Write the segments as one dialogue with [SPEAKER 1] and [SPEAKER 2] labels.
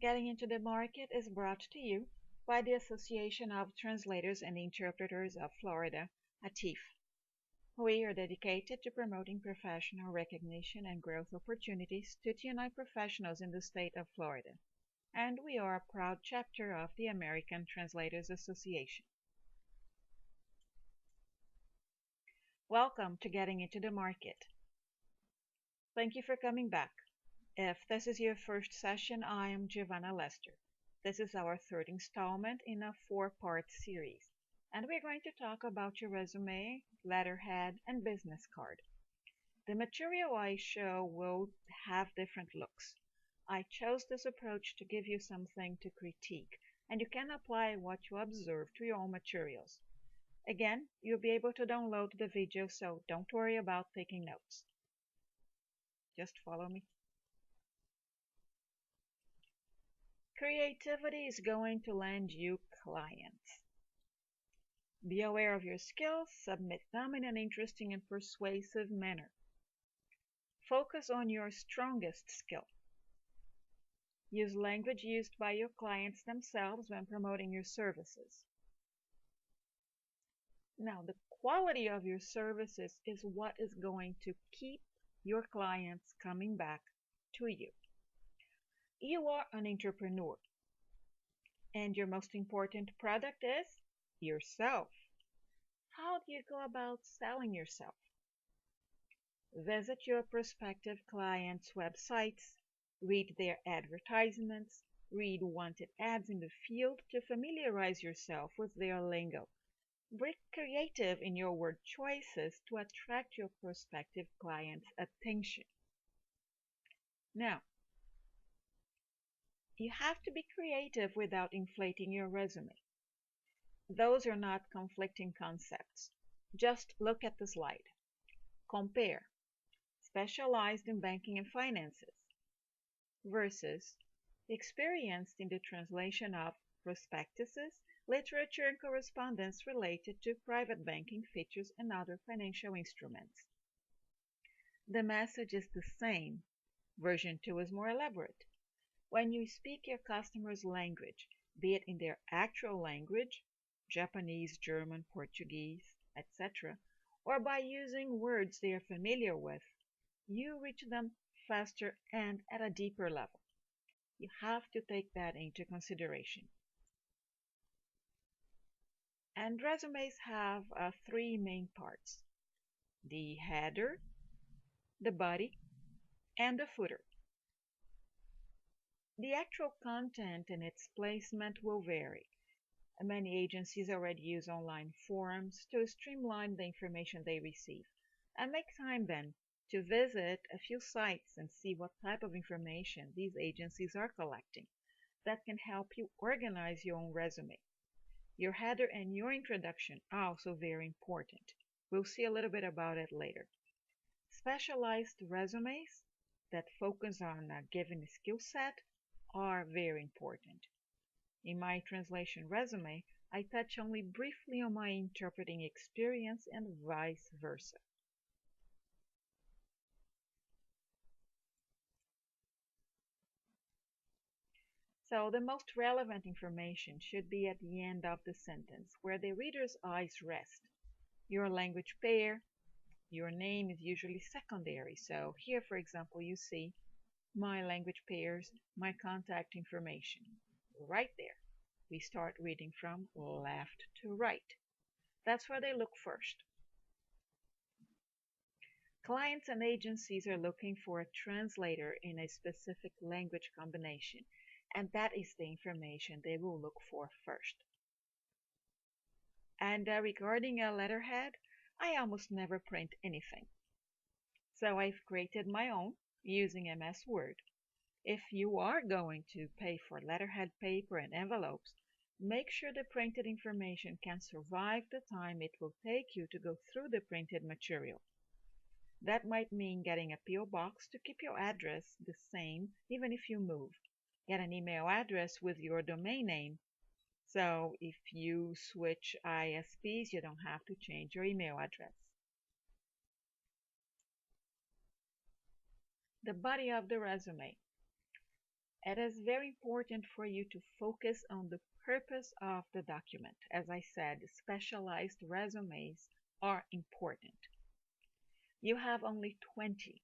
[SPEAKER 1] Getting into the Market is brought to you by the Association of Translators and Interpreters of Florida, ATIF. We are dedicated to promoting professional recognition and growth opportunities to TNI professionals in the state of Florida, and we are a proud chapter of the American Translators Association. Welcome to Getting into the Market. Thank you for coming back. If this is your first session, I am Giovanna Lester. This is our third installment in a four-part series, and we're going to talk about your resume, letterhead, and business card. The material I show will have different looks. I chose this approach to give you something to critique, and you can apply what you observe to your own materials. Again, you'll be able to download the video, so don't worry about taking notes. Just follow me. Creativity is going to land you clients. Be aware of your skills, submit them in an interesting and persuasive manner. Focus on your strongest skill. Use language used by your clients themselves when promoting your services. Now, the quality of your services is what is going to keep your clients coming back to you. You are an entrepreneur, and your most important product is yourself. How do you go about selling yourself? Visit your prospective clients' websites, read their advertisements, read wanted ads in the field to familiarize yourself with their lingo. Be creative in your word choices to attract your prospective clients' attention. Now, you have to be creative without inflating your resume. Those are not conflicting concepts. Just look at the slide. Compare specialized in banking and finances versus experienced in the translation of prospectuses, literature, and correspondence related to private banking features and other financial instruments. The message is the same. Version 2 is more elaborate. When you speak your customer's language, be it in their actual language, Japanese, German, Portuguese, etc., or by using words they are familiar with, you reach them faster and at a deeper level. You have to take that into consideration. And resumes have three main parts: the header, the body, and the footer. The actual content and its placement will vary. Many agencies already use online forums to streamline the information they receive, and make time then to visit a few sites and see what type of information these agencies are collecting. That can help you organize your own resume. Your header and your introduction are also very important. We'll see a little bit about it later. Specialized resumes that focus on a given skill set are very important. In my translation resume, I touch only briefly on my interpreting experience and vice versa. So the most relevant information should be at the end of the sentence, where the reader's eyes rest. Your language pair, your name is usually secondary. So here, for example, you see my language pairs, my contact information. Right there. We start reading from left to right. That's where they look first. Clients and agencies are looking for a translator in a specific language combination, and that is the information they will look for first. And regarding a letterhead, I almost never print anything. So I've created my own using MS Word. If you are going to pay for letterhead paper and envelopes, make sure the printed information can survive the time it will take you to go through the printed material. That might mean getting a P.O. box to keep your address the same even if you move. Get an email address with your domain name, so if you switch ISPs, you don't have to change your email address. The body of the resume. It is very important for you to focus on the purpose of the document. As I said, specialized resumes are important. You have only 20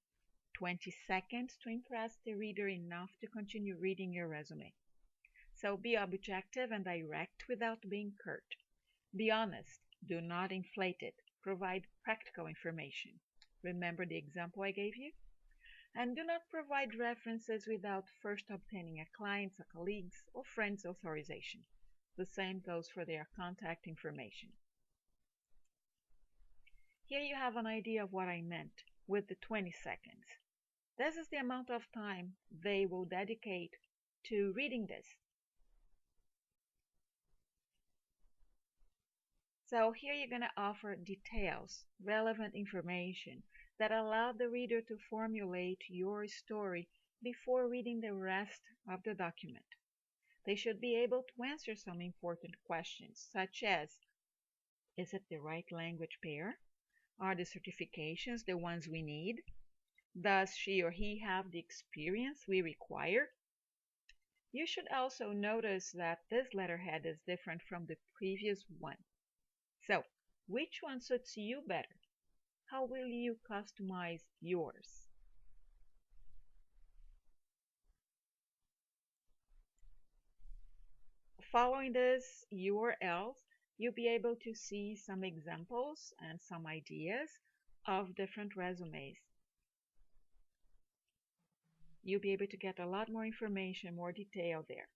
[SPEAKER 1] seconds to impress the reader enough to continue reading your resume. So be objective and direct without being curt. Be honest. Do not inflate it. Provide practical information. Remember the example I gave you? And do not provide references without first obtaining a client's, a colleague's, or friend's authorization. The same goes for their contact information. Here you have an idea of what I meant with the 20 seconds. This is the amount of time they will dedicate to reading this. So here you're going to offer details, relevant information that allow the reader to formulate your story before reading the rest of the document. They should be able to answer some important questions, such as, is it the right language pair? Are the certifications the ones we need? Does she or he have the experience we require? You should also notice that this letterhead is different from the previous one. So, which one suits you better? How will you customize yours? Following these URLs, you'll be able to see some examples and some ideas of different resumes. You'll be able to get a lot more information, more detail there.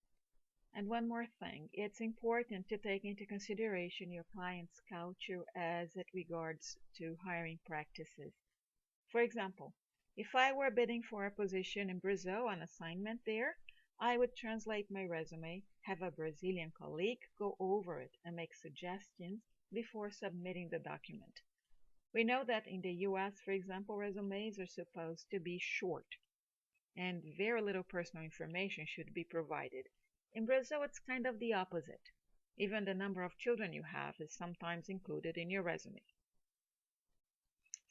[SPEAKER 1] And one more thing, it's important to take into consideration your client's culture as it regards to hiring practices. For example, if I were bidding for a position in Brazil, an assignment there, I would translate my resume, have a Brazilian colleague go over it and make suggestions before submitting the document. We know that in the US, for example, resumes are supposed to be short and very little personal information should be provided. In Brazil, it's kind of the opposite. Even the number of children you have is sometimes included in your resume.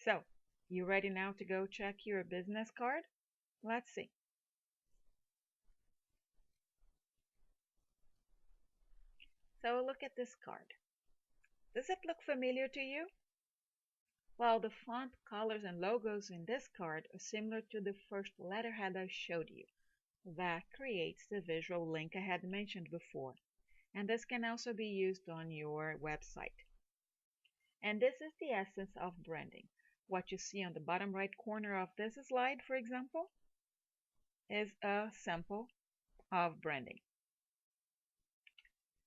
[SPEAKER 1] So, you ready now to go check your business card? Let's see. So look at this card. Does it look familiar to you? Well, the font, colors, and logos in this card are similar to the first letterhead I showed you. That creates the visual link I had mentioned before. And this can also be used on your website. And this is the essence of branding. What you see on the bottom right corner of this slide, for example, is a sample of branding.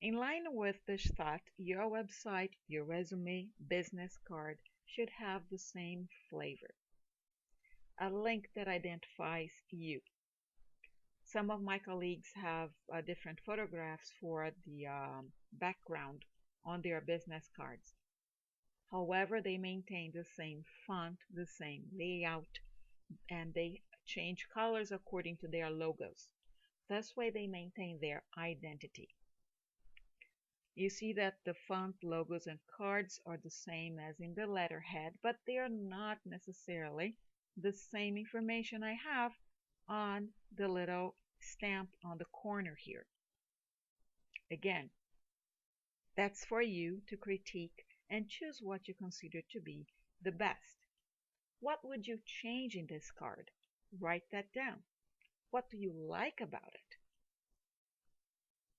[SPEAKER 1] In line with this thought, your website, your resume, business card should have the same flavor. A link that identifies you. Some of my colleagues have different photographs for the background on their business cards. However, they maintain the same font, the same layout, and they change colors according to their logos. This way they maintain their identity. You see that the font, logos, and cards are the same as in the letterhead, but they are not necessarily the same information I have on the little stamp on the corner here. Again, that's for you to critique and choose what you consider to be the best. What would you change in this card? Write that down. What do you like about it?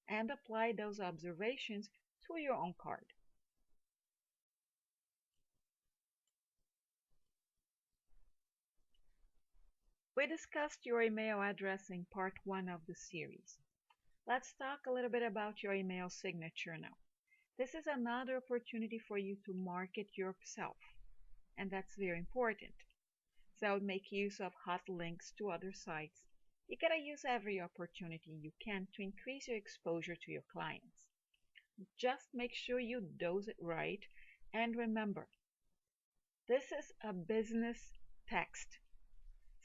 [SPEAKER 1] And apply those observations to your own card. We discussed your email address in part 1 of the series. Let's talk a little bit about your email signature now. This is another opportunity for you to market yourself, and that's very important. So make use of hot links to other sites. You gotta use every opportunity you can to increase your exposure to your clients. Just make sure you dose it right, and remember, this is a business text.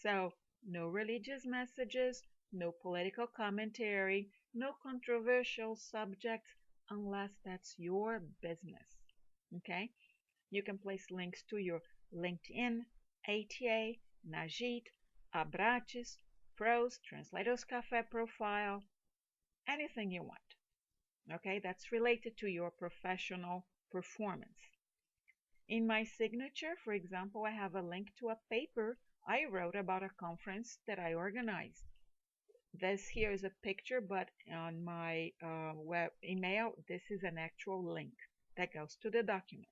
[SPEAKER 1] So no religious messages, no political commentary, no controversial subjects unless that's your business. Okay? You can place links to your LinkedIn, ATA, Najit, Abrates, Pros, Translators Cafe profile, anything you want. Okay, that's related to your professional performance. In my signature, for example, I have a link to a paper I wrote about a conference that I organized. This here is a picture, but on my web email, this is an actual link that goes to the document.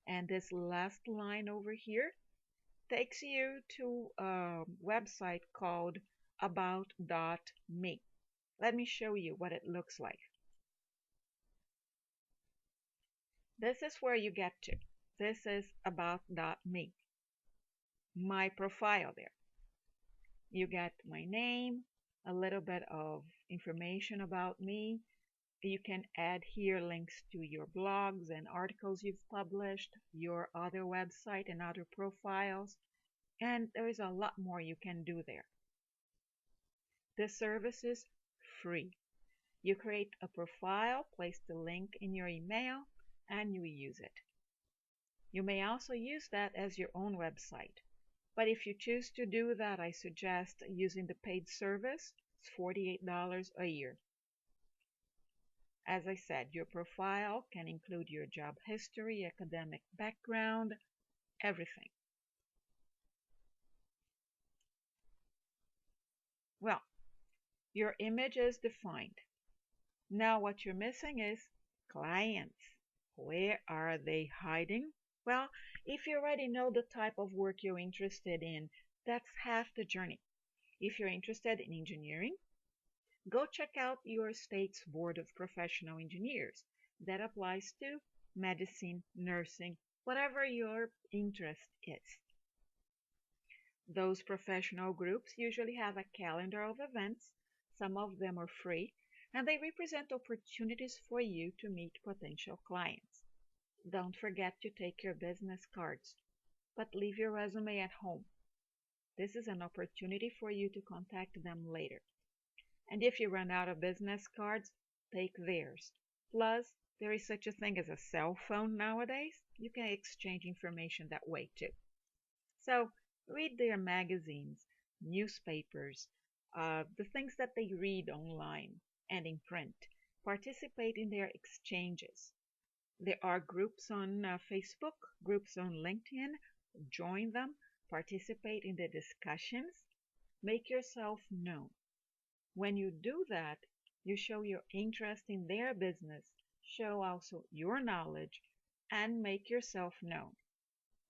[SPEAKER 1] And this last line over here takes you to a website called about.me. Let me show you what it looks like. This is where you get to. This is about.me, my profile there. You get my name, a little bit of information about me. You can add here links to your blogs and articles you've published, your other website and other profiles, and there is a lot more you can do there. This service is free. You create a profile, place the link in your email, and you use it. You may also use that as your own website. But if you choose to do that, I suggest using the paid service. It's $48 a year. As I said, your profile can include your job history, academic background, everything. Well, your image is defined. Now what you're missing is clients. Where are they hiding? Well, if you already know the type of work you're interested in, that's half the journey. If you're interested in engineering, go check out your state's Board of Professional Engineers. That applies to medicine, nursing, whatever your interest is. Those professional groups usually have a calendar of events. Some of them are free, and they represent opportunities for you to meet potential clients. Don't forget to take your business cards, but leave your resume at home. This is an opportunity for you to contact them later. And if you run out of business cards, take theirs. Plus, there is such a thing as a cell phone nowadays. You can exchange information that way too. So, read their magazines, newspapers, the things that they read online and in print. Participate in their exchanges. There are groups on Facebook, groups on LinkedIn. Join them, participate in the discussions, make yourself known. When you do that, you show your interest in their business, show also your knowledge, and make yourself known.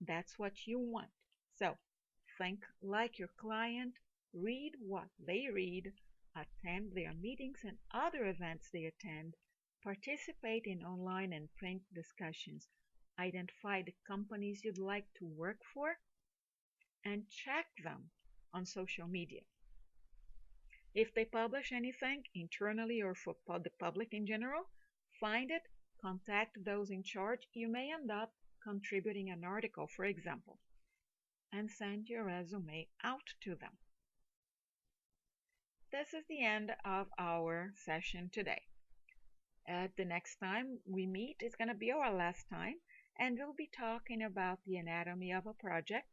[SPEAKER 1] That's what you want. So, think like your client, read what they read, attend their meetings and other events they attend, participate in online and print discussions, identify the companies you'd like to work for, and check them on social media. If they publish anything internally or for the public in general, find it, contact those in charge. You may end up contributing an article, for example, and send your resume out to them. This is the end of our session today. The next time we meet is going to be our last time, and we'll be talking about the anatomy of a project,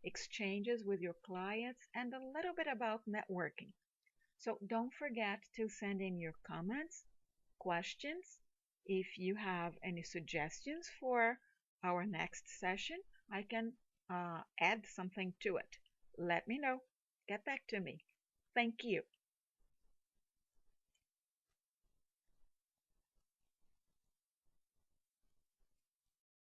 [SPEAKER 1] exchanges with your clients, and a little bit about networking. So don't forget to send in your comments, questions. If you have any suggestions for our next session, I can add something to it. Let me know. Get back to me. Thank you.